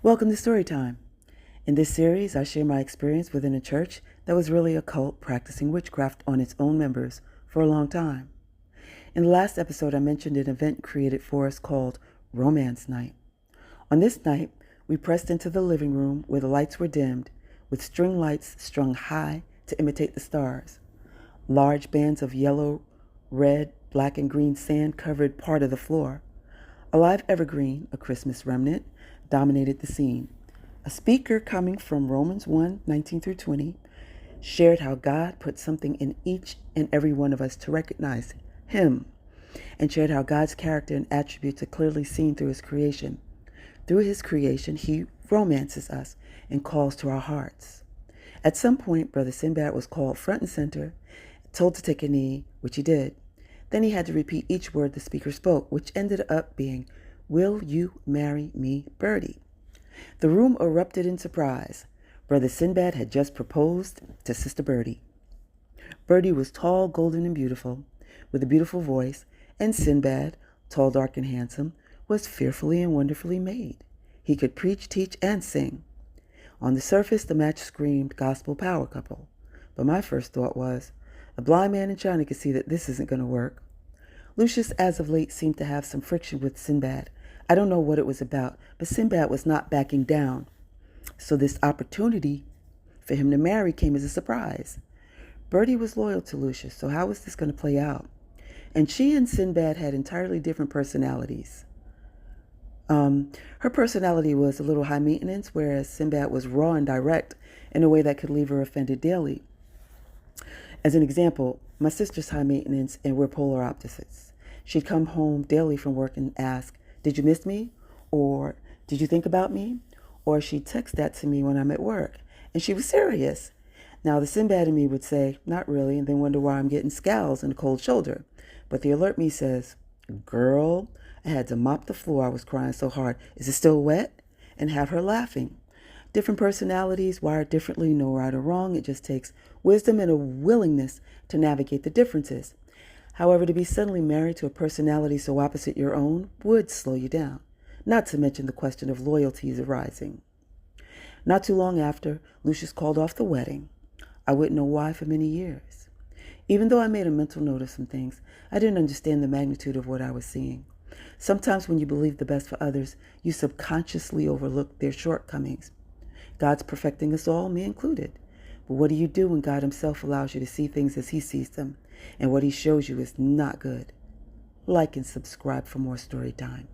Welcome to Storytime. In this series, I share my experience within a church that was really a cult practicing witchcraft on its own members for a long time. In the last episode, I mentioned an event created for us called Romance Night. On this night, we pressed into the living room where the lights were dimmed, with string lights strung high to imitate the stars. Large bands of yellow, red, black, and green sand covered part of the floor. A live evergreen, a Christmas remnant, dominated the scene. A speaker coming from Romans 1:19 through 20 shared how God put something in each and every one of us to recognize Him, and shared how God's character and attributes are clearly seen through His creation. Through His creation, He romances us and calls to our hearts. At some point, Brother Sinbad was called front and center, told to take a knee, which he did. Then he had to repeat each word the speaker spoke, which ended up being, "Will you marry me, Birdie?" The room erupted in surprise. Brother Sinbad had just proposed to Sister Birdie. Birdie was tall, golden, and beautiful, with a beautiful voice, and Sinbad, tall, dark, and handsome, was fearfully and wonderfully made. He could preach, teach, and sing. On the surface, the match screamed gospel power couple, but my first thought was, a blind man in China could see that this isn't going to work. Lucius, as of late, seemed to have some friction with Sinbad. I don't know what it was about, but Sinbad was not backing down. So this opportunity for him to marry came as a surprise. Birdie was loyal to Lucius, so how was this going to play out? And she and Sinbad had entirely different personalities. Her personality was a little high maintenance, whereas Sinbad was raw and direct in a way that could leave her offended daily. As an example, my sister's high maintenance and we're polar opposites. She'd come home daily from work and ask, "Did you miss me?" Or "Did you think about me?" Or she'd text that to me when I'm at work. And she was serious. Now, the Sinbad in me would say, "Not really," and then wonder why I'm getting scowls and a cold shoulder. But the alert me says, "Girl, I had to mop the floor. I was crying so hard. Is it still wet?" And have her laughing. Different personalities, wired differently, no right or wrong. It just takes wisdom and a willingness to navigate the differences. However, to be suddenly married to a personality so opposite your own would slow you down, not to mention the question of loyalties arising. Not too long after, Lucius called off the wedding. I wouldn't know why for many years. Even though I made a mental note of some things, I didn't understand the magnitude of what I was seeing. Sometimes when you believe the best for others, you subconsciously overlook their shortcomings. God's perfecting us all, me included. But what do you do when God Himself allows you to see things as He sees them, and what He shows you is not good? Like and subscribe for more story time.